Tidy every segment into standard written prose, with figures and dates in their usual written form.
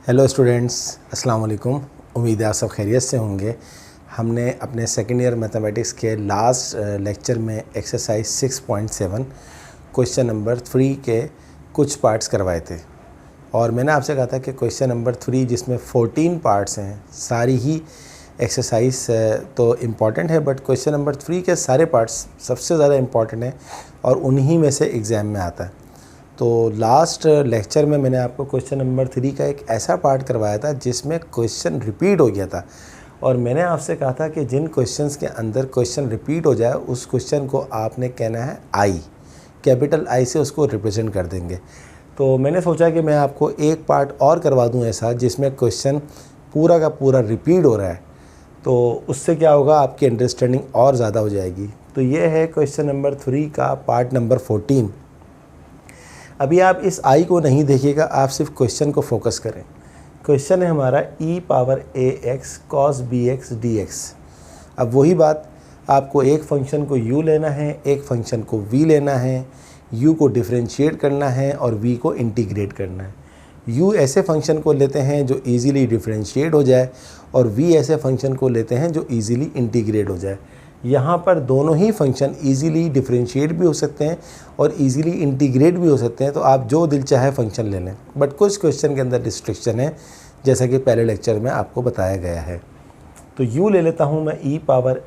Hello students, अस्सलाम वालेकुम। उम्मीद है आप सब खैरियत से होंगे। हमने अपने सेकेंड ईयर मैथमेटिक्स के लास्ट लेक्चर में एक्सरसाइज 6.7 क्वेश्चन नंबर 3 के कुछ पार्ट्स करवाए थे और मैंने आपसे कहा था कि क्वेश्चन नंबर 3 जिसमें 14 पार्ट्स हैं, सारी ही एक्सरसाइज तो इम्पॉर्टेंट है, बट क्वेश्चन नंबर 3 के सारे पार्ट्स सबसे ज़्यादा इम्पॉर्टेंट हैं और उन्हीं में से एग्ज़ाम में आता है। तो लास्ट लेक्चर में मैंने आपको क्वेश्चन नंबर 3 का एक ऐसा पार्ट करवाया था जिसमें क्वेश्चन रिपीट हो गया था और मैंने आपसे कहा था कि जिन क्वेश्चंस के अंदर क्वेश्चन रिपीट हो जाए उस क्वेश्चन को आपने कहना है आई, कैपिटल आई से उसको रिप्रेजेंट कर देंगे। तो मैंने सोचा कि मैं आपको एक पार्ट और करवा दूं ऐसा जिसमें क्वेश्चन पूरा का पूरा रिपीट हो रहा है, तो उससे क्या होगा, आपकी अंडरस्टैंडिंग और ज़्यादा हो जाएगी। तो ये है क्वेश्चन नंबर 3 का पार्ट नंबर 14। अभी आप इस आई को नहीं देखिएगा, आप सिर्फ क्वेश्चन को फोकस करें। क्वेश्चन है हमारा e power ax cos bx dx। अब वही बात, आपको एक फंक्शन को u लेना है, एक फंक्शन को v लेना है, u को डिफरेंशिएट करना है और v को इंटीग्रेट करना है। u ऐसे फंक्शन को लेते हैं जो इजीली डिफरेंशिएट हो जाए और v ऐसे फंक्शन को लेते हैं जो इजीली इंटीग्रेट हो जाए। यहाँ पर दोनों ही फंक्शन इजीली डिफरेंशिएट भी हो सकते हैं और इजीली इंटीग्रेट भी हो सकते हैं, तो आप जो दिल चाहे फंक्शन ले लें, बट कुछ क्वेश्चन के अंदर रिस्ट्रिक्शन है जैसा कि पहले लेक्चर में आपको बताया गया है। तो u ले लेता हूँ मैं e पावर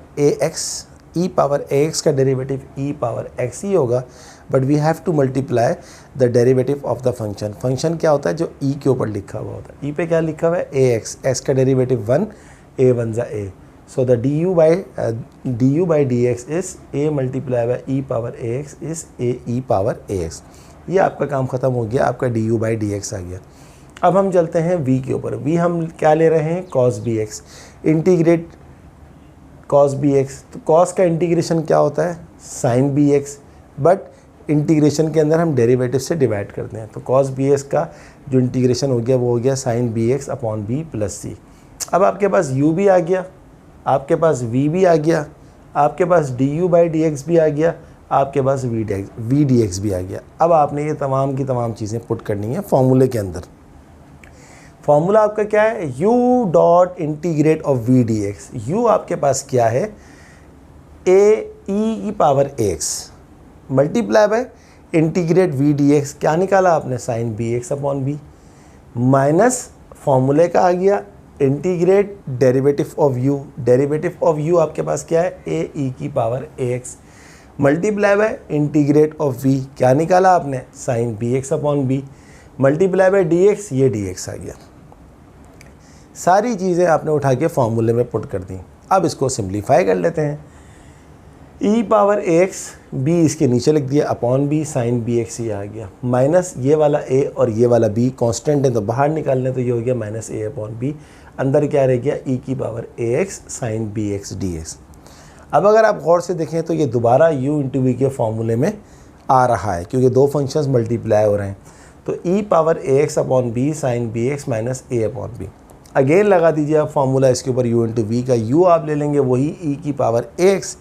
ax का डेरिवेटिव e पावर x ही होगा, but we have to multiply the derivative of the function. Function क्या होता है, जो e के ऊपर लिखा हुआ होता है। e पे क्या लिखा हुआ है, ax, x का डेरिवेटिव 1, a 1 जा a। So the du by dx is a multiplied by e power ax is a e power ax। ये आपका काम ख़त्म हो गया, आपका du by dx आ गया। अब हम चलते हैं v के ऊपर। v हम क्या ले रहे हैं, cos bx, integrate cos bx। तो cos का इंटीग्रेशन क्या होता है, sin bx, बट इंटीग्रेशन के अंदर हम डेरिवेटिव से डिवाइड करते हैं। तो cos bx का जो इंटीग्रेशन हो गया वो हो गया sin bx upon b plus c। अब आपके पास u भी आ गया, आपके पास v भी आ गया, आपके पास du बाई dx भी आ गया, आपके पास v dx भी आ गया। अब आपने ये तमाम की तमाम चीज़ें पुट करनी है फॉर्मूले के अंदर। फॉर्मूला आपका क्या है, u dot integrate of v dx। u आपके पास क्या है, a e की power x multiply by integrate v dx। क्या निकाला आपने, sine bx upon b, minus फॉर्मूले का आ गया integrate derivative of u। Derivative of u आपके पास क्या है, a e की power ax multiply by integrate of v। क्या निकाला आपने, sine bx upon b multiply by dx, ये dx आ गया। सारी चीज़ें आपने उठा के फॉर्मूले में पुट कर दी। अब इसको सिंप्लीफाई कर लेते हैं। e पावर ax, b इसके नीचे लिख दिया, अपॉन b, साइन bx ये आ गया, माइनस ये वाला a और ये वाला b कांस्टेंट है तो बाहर निकाल लें, तो ये हो गया माइनस a अपॉन b। अंदर क्या रह गया, e की power ax sine bx dx। अब अगर आप गौर से देखें तो ये दोबारा u इंटू वी के फॉर्मूले में आ रहा है क्योंकि दो फंक्शंस मल्टीप्लाई हो रहे हैं। तो e power ax upon b sine bx minus a upon b। Again लगा दीजिए आप फॉर्मूला इसके ऊपर u इंटू वी का। u आप ले लेंगे वही e की पावर ax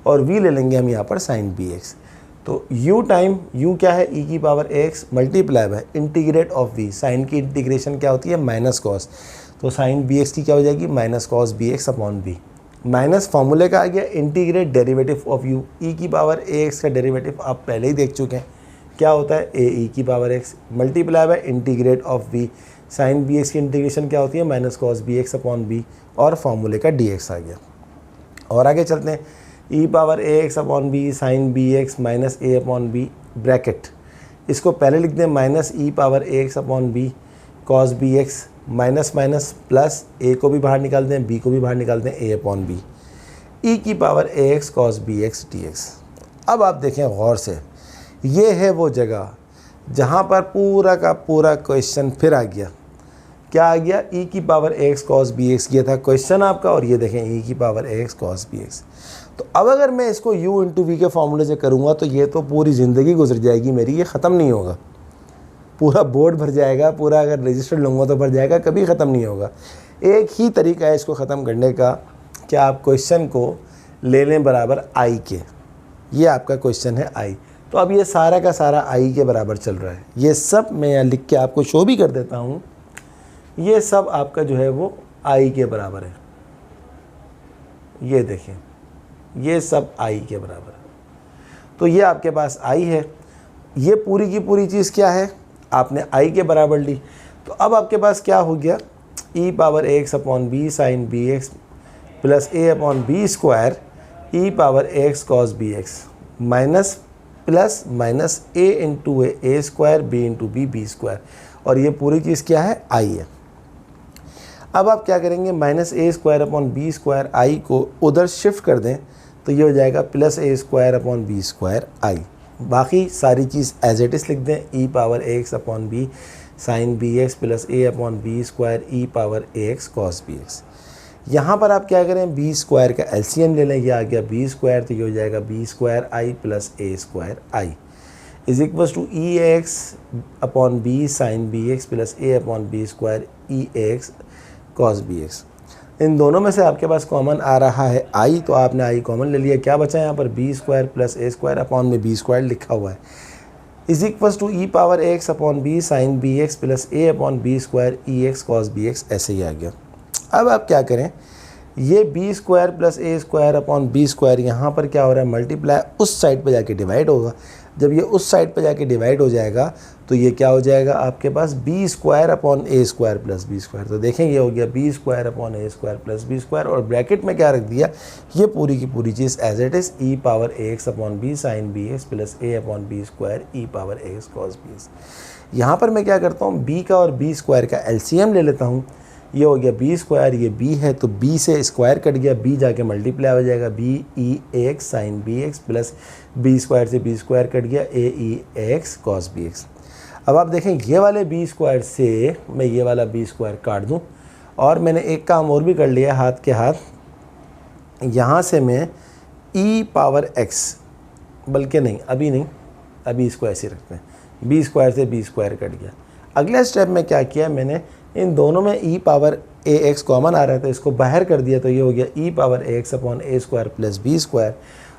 और v ले लेंगे हम यहाँ पर साइन bx। तो u टाइम u क्या है, e की power x multiply by integrate of v। Sine की इंटीग्रेशन क्या होती है, माइनस कॉस, तो साइन bx की क्या हो जाएगी, minus cos bx upon v, minus फॉर्मूले का आ गया integrate derivative of u। e की पावर ax का डेरिवेटिव आप पहले ही देख चुके हैं, क्या होता है, a e की power x multiply by integrate of v। Sine bx की इंटीग्रेशन क्या होती है, minus cos bx upon v और फॉर्मूले का dx आ गया। और आगे चलते हैं, e power ax upon b sine bx minus a upon b bracket, इसको पहले लिख दें minus e power ax upon b cos bx minus minus plus a को भी बाहर निकाल दें, b को भी बाहर निकाल दें, a अपॉन b e की power ax cos bx dx। अब आप देखें गौर से, ये है वो जगह जहाँ पर पूरा का पूरा क्वेश्चन फिर आ गया। क्या आ गया, e की पावर ax cos bx, ये था क्वेश्चन आपका, और ये देखें e की पावर ax cos bx। तो अब अगर मैं इसको u इंटू वी के फॉर्मूले से करूँगा तो ये तो पूरी ज़िंदगी गुजर जाएगी मेरी, ये ख़त्म नहीं होगा। पूरा बोर्ड भर जाएगा, पूरा अगर रजिस्टर लूँगा तो भर जाएगा, कभी ख़त्म नहीं होगा। एक ही तरीका है इसको ख़त्म करने का, क्या आप क्वेश्चन को ले लें बराबर i के। ये आपका क्वेश्चन है i, तो अब ये सारा का सारा i के बराबर चल रहा है। ये सब मैं यहाँ लिख के आपको शो भी कर देता हूँ। ये सब आपका जो है वो आई के बराबर है। ये देखें, ये सब आई के बराबर है। तो ये आपके पास आई है। ये पूरी की पूरी चीज़ क्या है, आपने आई के बराबर ली। तो अब आपके पास क्या हो गया, e power A x upon B sine B x plus A upon B square e power A x cos B x minus plus minus a into a square b into b square. और ये पूरी चीज़ क्या है, आई है। अब आप क्या करेंगे, minus a square upon B square i को उधर शिफ्ट कर दें तो ये हो जाएगा plus A square upon B square i. बाकी सारी चीज़ एज इट इज़ लिख दें, ई पावर ए x upon B sine B x plus ए upon B square e power ए एक्स कॉस बी एक्स। यहाँ पर आप क्या करें, बी स्क्वायर का एलसीएम ले लें, ये आ गया बी स्क्वायर, तो ये हो जाएगा b square i plus A square i is equals to e x upon B sine B x plus A upon B square E x cos B x. इन दोनों में से आपके पास कॉमन आ रहा है आई, तो आपने आई कॉमन ले लिया। क्या बचा है यहाँ पर, बी स्क्वायर प्लस ए स्क्वायर अपॉन में बी स्क्वायर लिखा हुआ है is equals to E power A x upon B sine B x plus A upon B square E x cos B X, ऐसे ही आ गया। अब आप क्या करें, ये बी स्क्वायर प्लस ए स्क्वायर अपॉन बी स्क्वायर यहाँ पर क्या हो रहा है, मल्टीप्लाई उस साइड पे जाके डिवाइड होगा। जब ये उस साइड पे जाके डिवाइड हो जाएगा तो ये क्या हो जाएगा आपके पास, b square upon a square plus B square. तो देखें ये हो गया b square upon a square plus B square, और ब्रैकेट में क्या रख दिया, ये पूरी की पूरी चीज़ as it is e power A x upon B sine B x plus A upon B square e power A x cos B x. यहाँ पर मैं क्या करता हूँ, बी का और बी स्क्वायर का एलसीएम ले लेता हूँ। ये हो गया बी स्क्वायर, ये बी है तो बी से स्क्वायर कट गया, बी जाके मल्टीप्लाई हो जाएगा, B E X sine B x plus B square से बी स्क्वायर कट गया, A E x cos B X. अब आप देखें ये वाले बी स्क्वायर से मैं ये वाला बी स्क्वायर काट दूं, और मैंने एक काम और भी कर लिया हाथ के हाथ, यहाँ से मैं ई पावर एक्स, बल्कि नहीं अभी नहीं, अभी इसको ऐसे रखते हैं, बी स्क्वायर से बी स्क्वायर कट गया। अगले स्टेप में क्या किया मैंने, इन दोनों में ई पावर ए एक्स कॉमन आ रहा है तो इसको बाहर कर दिया, तो ये हो गया e power A x upon a square plus B square,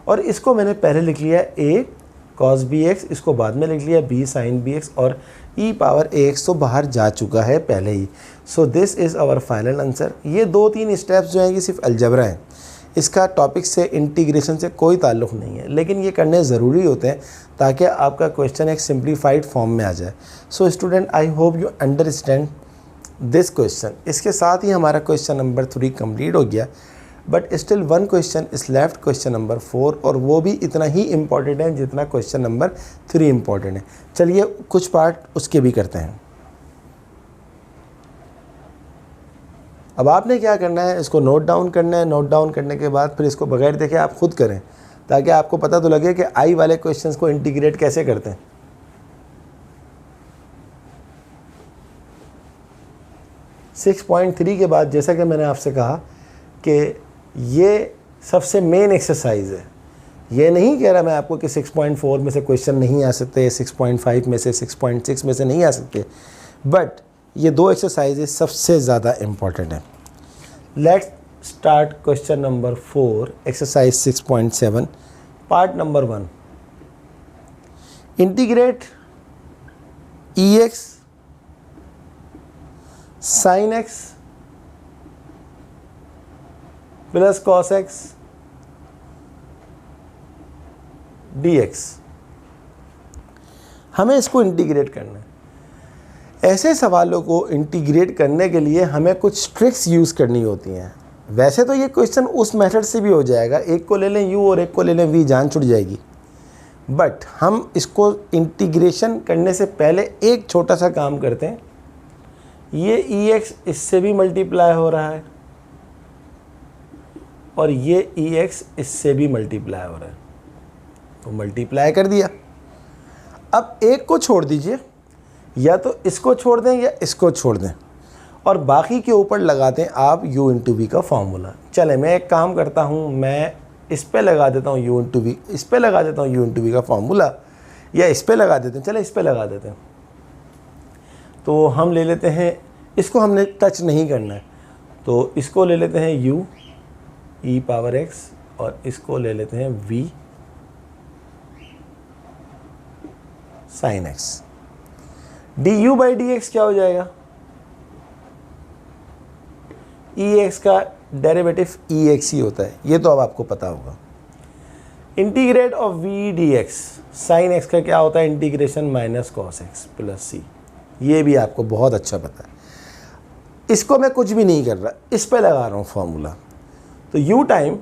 और इसको मैंने पहले लिख लिया ए कॉस बी एक्स, इसको बाद में लिख लिया बी साइन बी एक्स, और ई पावर ए एक्स तो बाहर जा चुका है पहले ही। So this is our final answer. ये 2-3 स्टेप्स जो हैं कि सिर्फ अलजबरा हैं, इसका टॉपिक से इंटीग्रेशन से कोई ताल्लुक़ नहीं है, लेकिन ये करने ज़रूरी होते हैं ताकि आपका क्वेश्चन एक सिंप्लीफाइड फॉर्म में आ जाए। So student, I hope you understand this question. इसके साथ ही हमारा क्वेश्चन नंबर 3 कंप्लीट हो गया, but still 1 question is left, question number 4, और वो भी इतना ही इम्पॉर्टेंट है जितना क्वेश्चन नंबर 3 इम्पॉर्टेंट है। चलिए कुछ पार्ट उसके भी करते हैं। अब आपने क्या करना है, इसको नोट डाउन करना है। नोट डाउन करने के बाद फिर इसको बगैर देखे आप खुद करें, ताकि आपको पता तो लगे कि आई वाले क्वेश्चंस को इंटीग्रेट कैसे करते हैं। सिक्स 6.3 के बाद जैसा कि मैंने आपसे कहा कि ये सबसे मेन एक्सरसाइज है। ये नहीं कह रहा मैं आपको कि 6.4 में से क्वेश्चन नहीं आ सकते, 6.5 में से, 6.6 में से नहीं आ सकते, बट ये 2 एक्सरसाइजेस सबसे ज़्यादा इम्पॉर्टेंट है। Let's start question number 4, exercise 6.7, part number 1। Integrate E X sine x plus cos x d x. हमें इसको इंटीग्रेट करना है। ऐसे सवालों को इंटीग्रेट करने के लिए हमें कुछ ट्रिक्स यूज़ करनी होती हैं। वैसे तो ये क्वेश्चन उस मेथड से भी हो जाएगा, एक को ले लें u और एक को ले लें v, जान छुट जाएगी। बट हम इसको इंटीग्रेशन करने से पहले एक छोटा सा काम करते हैं। ये ex इससे भी मल्टीप्लाई हो रहा है और ये ex इससे भी मल्टीप्लाई हो रहा है, तो मल्टीप्लाई कर दिया। अब एक को छोड़ दीजिए, या तो इसको छोड़ दें या इसको छोड़ दें, और बाकी के ऊपर लगाते हैं आप u इंटू वी का फॉर्मूला। चले मैं एक काम करता हूँ, मैं इस पे लगा देता हूँ u इंटू वी, इस पे लगा देता हूँ u इंटू वी का फॉर्मूला, या इस पे लगा देते हैं। चले इस पे लगा देते हैं। तो हम ले लेते हैं, इसको हमने टच नहीं करना है, तो इसको ले लेते हैं u e पावर x, और इसको ले लेते हैं v sine x। du by d x क्या हो जाएगा, ई एक्स का डेरिवेटिव ई एक्स ही होता है, ये तो अब आपको पता होगा। Integrate of v d x, sine x का क्या होता है, integration minus cos x plus c, ये भी आपको बहुत अच्छा पता है। इसको मैं कुछ भी नहीं कर रहा, इस पे लगा रहा हूँ फॉर्मूला। तो u टाइम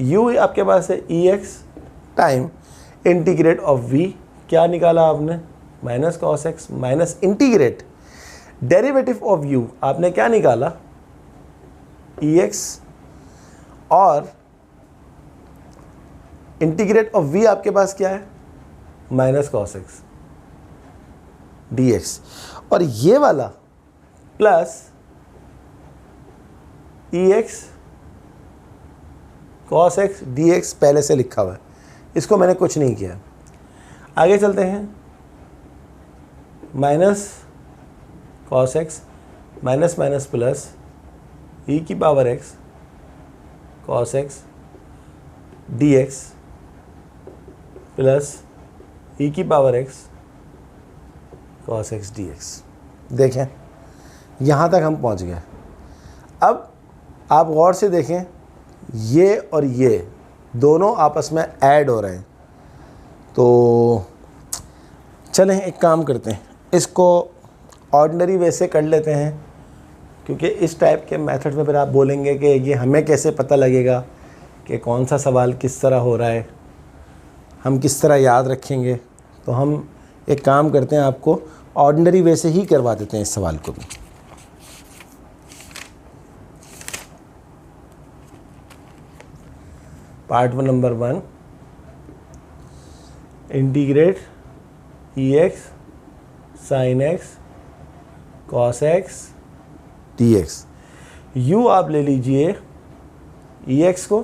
u आपके पास है e x time integrate of v, क्या निकाला आपने, minus cos x, minus integrate derivative of u आपने क्या निकाला, ई एक्स, और इंटीग्रेट ऑफ v आपके पास क्या है, minus cos x d x, और ये वाला plus e x cos x d x पहले से लिखा हुआ है, इसको मैंने कुछ नहीं किया। आगे चलते हैं, minus cos x minus minus plus e की power x cos x d x plus e की power x cos x d x. देखें यहाँ तक हम पहुँच गए। अब आप गौर से देखें, ये और ये दोनों आपस में ऐड हो रहे हैं। तो चलें एक काम करते हैं, इसको ऑर्डिनरी वे से कर लेते हैं, क्योंकि इस टाइप के मेथड में फिर आप बोलेंगे कि ये हमें कैसे पता लगेगा कि कौन सा सवाल किस तरह हो रहा है, हम किस तरह याद रखेंगे। तो हम एक काम करते हैं, आपको ऑर्डिनरी वे से ही करवा देते हैं इस सवाल को भी। Part one number 1, integrate E X sine x cos x d x. You आप ले लीजिए ई एक्स को,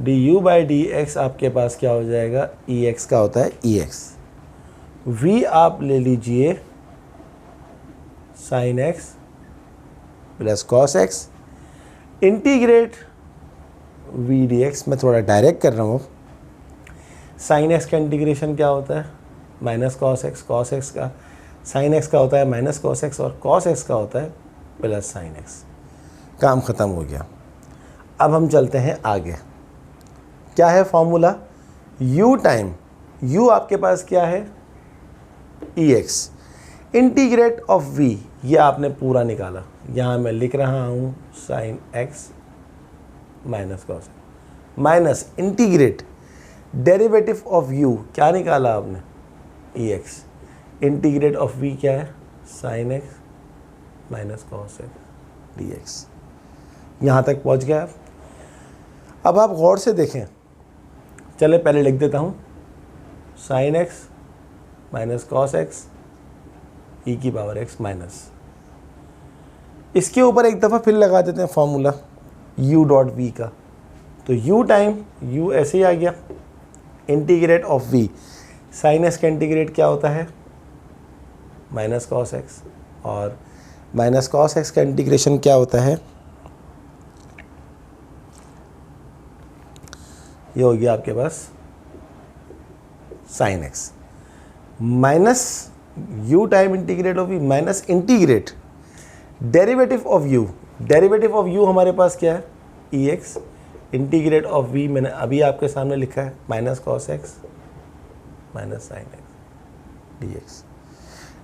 D you by d x आपके पास क्या हो जाएगा, ई एक्स का होता है ई एक्स। v आप ले लीजिए sign x plus cos x integrate v D x. मैं थोड़ा डायरेक्ट कर रहा हूँ। साइन एक्स का इंटीग्रेशन क्या होता है, minus cos x, cos x का साइन एक्स का होता है माइनस कॉस एक्स, और कॉस एक्स का होता है प्लस साइन एक्स। काम ख़त्म हो गया। अब हम चलते हैं आगे। क्या है फॉर्मूला, u टाइम u आपके पास क्या है, e x integrate of v, ये आपने पूरा निकाला। यहाँ मैं लिख रहा हूँ sine x minus cos minus integrate derivative of u, क्या निकाला आपने, ई एक्स इंटीग्रेट ऑफ v क्या है, sign x minus cos x d x. यहाँ तक पहुँच गया आप। अब आप गौर से देखें, चले पहले लिख देता हूँ, sine x minus cos x e की पावर एक्स माइनस, इसके ऊपर एक दफ़ा फिर लगा देते हैं फॉर्मूला u डॉट वी का। तो u टाइम u ऐसे ही आ गया, integrate of v, sine x का इंटीग्रेट क्या होता है, माइनस कॉस एक्स, और माइनस कॉस एक्स का इंटीग्रेशन क्या होता है, ये हो गया आपके पास sine x minus u time integrate of u minus integrate derivative of u. Derivative of u हमारे पास क्या है, e x integrate of v, मैंने अभी आपके सामने लिखा है minus cos x minus sine x d x.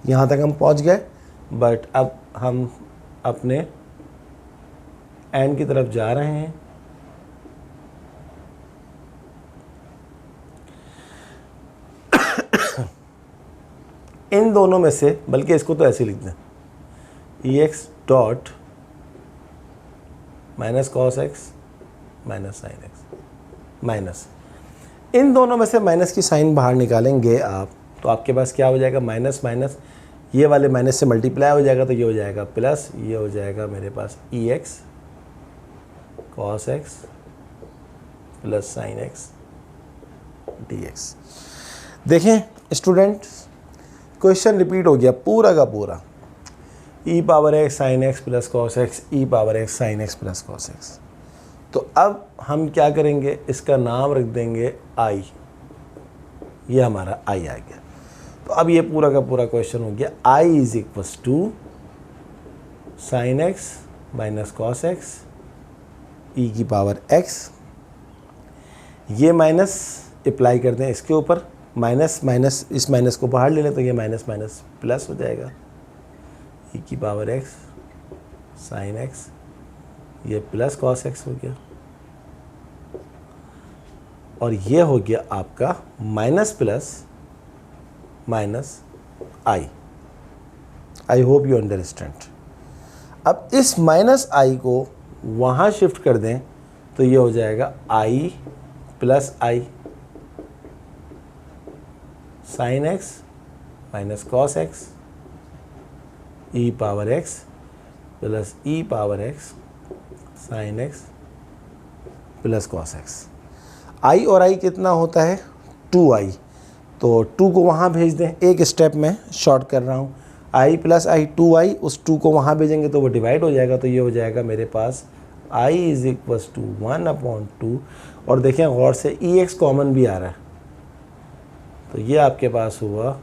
यहाँ तक हम पहुँच गए, बट अब हम अपने एंड की तरफ जा रहे हैं। इन दोनों में से, बल्कि इसको तो ऐसे लिख दें, e x dot minus cos x minus sine x minus, इन दोनों में से माइनस की साइन बाहर निकालेंगे आप, तो आपके पास क्या हो जाएगा, माइनस माइनस, ये वाले माइनस से मल्टीप्लाई हो जाएगा, तो ये हो जाएगा प्लस, ये हो जाएगा मेरे पास e x cos x plus sine x d x. देखें स्टूडेंट्स, क्वेश्चन रिपीट हो गया पूरा का पूरा, e power x sine x plus cos x, e power x sine x plus cos x. तो अब हम क्या करेंगे, इसका नाम रख देंगे आई, ये हमारा आई आ गया। तो अब ये पूरा का पूरा क्वेश्चन हो गया, I is equals to sine x minus cos x e की पावर एक्स। ये माइनस अप्लाई कर दें इसके ऊपर, माइनस माइनस इस माइनस को बाहर ले लें तो ये माइनस माइनस प्लस हो जाएगा, ई की पावर एक्स साइन एक्स, ये प्लस कॉस एक्स हो गया, और ये हो गया आपका minus plus minus I. I hope you understand. अब इस माइनस आई को वहाँ शिफ्ट कर दें तो ये हो जाएगा I plus I sine x minus cos x e power x plus e power x sine x plus cos x. I और आई कितना होता है 2i, तो 2 को वहाँ भेज दें, एक स्टेप में शॉर्ट कर रहा हूँ, i प्लस आई 2i, उस 2 को वहाँ भेजेंगे तो वो डिवाइड हो जाएगा, तो ये हो जाएगा मेरे पास i इज इक्वल्स टू 1/2। और देखें गौर से ex कॉमन भी आ रहा है, तो ये आपके पास हुआ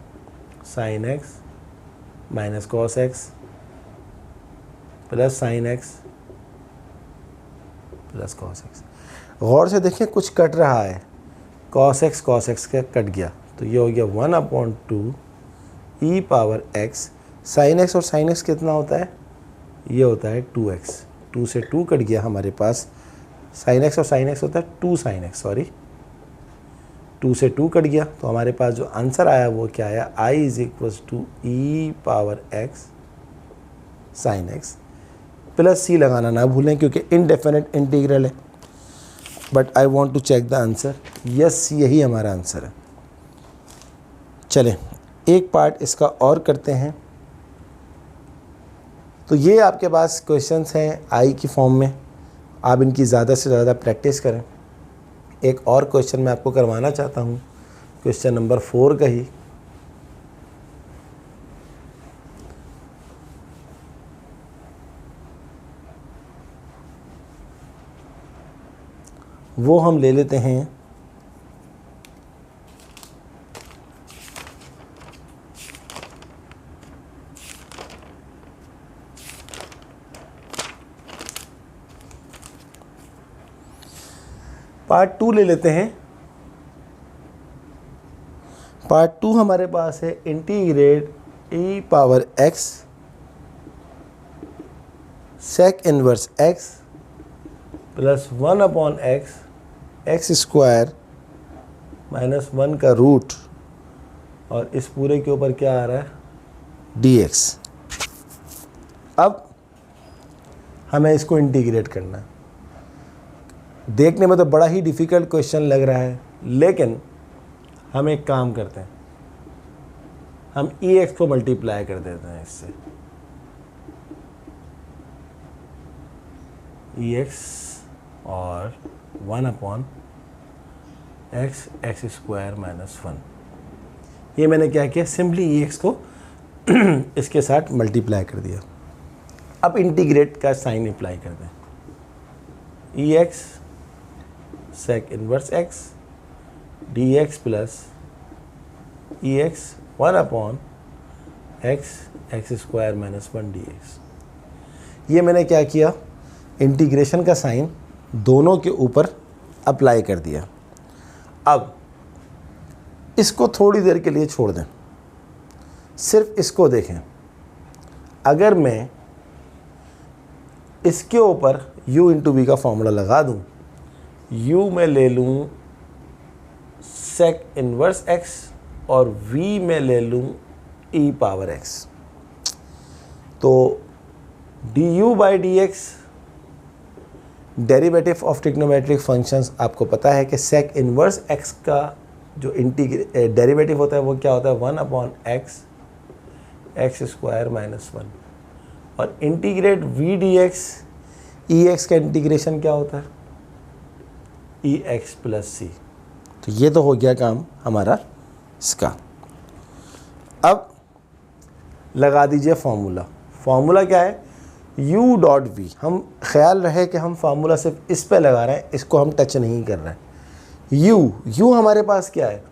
sine x minus cos x plus sine x plus cos x. गौर से देखें कुछ कट रहा है, कॉस एक्स का कट गया, तो ये हो गया 1/2 ई पावर एक्स। साइन एक्स और साइन एक्स कितना होता है, ये होता है 2x, 2 से 2 कट गया हमारे पास, साइन एक्स और साइन एक्स होता है 2 साइन एक्स, सॉरी 2 से 2 कट गया, तो हमारे पास जो आंसर आया वो क्या आया, i is equals to E power x sine x plus c लगाना ना भूलें क्योंकि इनडेफिनेट इंटीग्रल है, but I want to check the answer. Yes, यही हमारा आंसर है। चलें एक पार्ट इसका और करते हैं। तो ये आपके पास क्वेश्चंस हैं आई की फॉर्म में, आप इनकी ज़्यादा से ज़्यादा प्रैक्टिस करें। एक और क्वेश्चन मैं आपको करवाना चाहता हूँ, क्वेश्चन नंबर 4 का ही। वो हम ले लेते हैं पार्ट 2 ले लेते हैं। पार्ट 2 हमारे पास है integrate e power x sec inverse x plus 1/x x square minus 1 का रूट, और इस पूरे के ऊपर क्या आ रहा है dx। अब हमें इसको इंटीग्रेट करना है। देखने में तो बड़ा ही डिफ़िकल्ट क्वेश्चन लग रहा है, लेकिन हम एक काम करते हैं, हम ex को मल्टीप्लाई कर देते हैं इससे, ex और 1/x एक्स स्क्वायर माइनस 1। ये मैंने क्या किया, सिंपली ex को इसके साथ मल्टीप्लाई कर दिया। अब इंटीग्रेट का साइन अप्लाई कर दें, ex sec inverse x dx plus ex 1/x x square minus 1 dx। ये मैंने क्या किया, इंटीग्रेशन का साइन दोनों के ऊपर अप्लाई कर दिया। अब इसको थोड़ी देर के लिए छोड़ दें, सिर्फ इसको देखें। अगर मैं इसके ऊपर u इंटू वी का फॉर्मूला लगा दूं, u में ले लूं सेक इनवर्स x और v में ले लूं e पावर x, तो du by dx derivative of trigonometric functions आपको पता है कि सेक इनवर्स x का जो डेरिवेटिव होता है वो क्या होता है 1/x एक्स स्क्वायर माइनस 1, और इंटीग्रेट v dx ex का इंटीग्रेशन क्या होता है ex प्लस सी। तो ये तो हो गया काम हमारा इसका। अब लगा दीजिए फॉर्मूला। फॉर्मूला क्या है, u डॉट वी। हम ख्याल रहे कि हम फार्मूला सिर्फ इस पे लगा रहे हैं, इसको हम टच नहीं कर रहे हैं। u हमारे पास क्या है,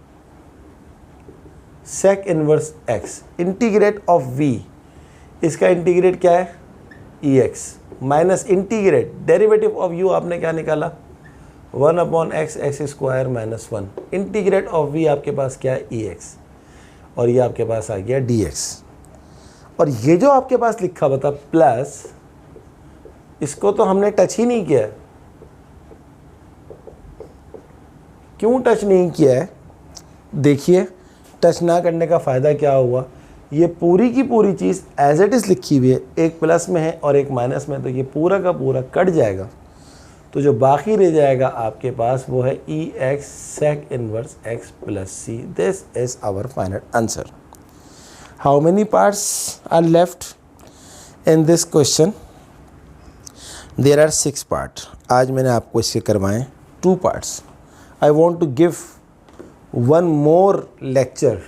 sec inverse x integrate of v। इसका इंटीग्रेट क्या है e x minus integrate derivative of u आपने क्या निकाला 1/x x square minus 1 integrate of v आपके पास क्या है ई एक्स और ये आपके पास आ गया डी एक्स। और ये जो आपके पास लिखा हुआ था प्लस इसको तो हमने टच ही नहीं किया है। क्यों टच नहीं किया है? देखिए टच ना करने का फ़ायदा क्या हुआ, ये पूरी की पूरी चीज़ एज इट इज़ लिखी हुई है, एक प्लस में है और एक माइनस में, तो ये पूरा का पूरा कट जाएगा। तो जो बाकी रह जाएगा आपके पास वो है e x sec inverse x plus c. This is our final answer. How many parts are left in this question? There are 6 part. आज मैंने आपको इसके करवाएं 2 parts. I want to give one more lecture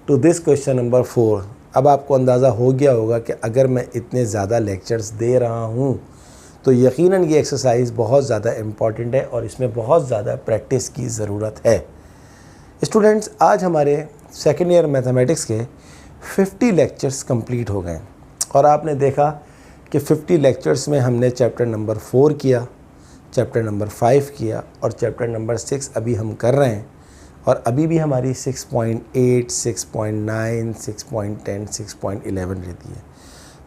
to this question number 4। अब आपको अंदाज़ा हो गया होगा कि अगर मैं इतने ज़्यादा लेक्चर्स दे रहा हूँ तो यकीनन ये एक्सरसाइज बहुत ज़्यादा इम्पॉर्टेंट है और इसमें बहुत ज़्यादा प्रैक्टिस की ज़रूरत है। स्टूडेंट्स, आज हमारे सेकेंड ईयर मैथमेटिक्स के 50 लेक्चर्स कंप्लीट हो गए और आपने देखा कि 50 लेक्चर्स में हमने चैप्टर नंबर 4 किया, चैप्टर नंबर 5 किया और चैप्टर नंबर 6 अभी हम कर रहे हैं। और अभी भी हमारी 6.8, 6.9, 6.10, 6.11 रहती है।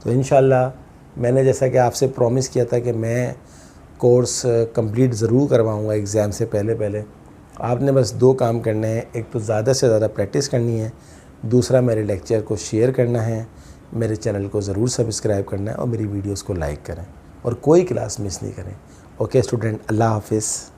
तो इंशाल्लाह मैंने जैसा कि आपसे प्रॉमिस किया था कि मैं कोर्स कंप्लीट ज़रूर करवाऊँगा एग्ज़ाम से पहले। आपने बस 2 काम करने हैं, एक तो ज़्यादा से ज़्यादा प्रैक्टिस करनी है, दूसरा मेरे लेक्चर को शेयर करना है, मेरे चैनल को ज़रूर सब्सक्राइब करना है और मेरी वीडियोस को लाइक करें और कोई क्लास मिस नहीं करें। ओके स्टूडेंट, अल्लाह हाफिज़।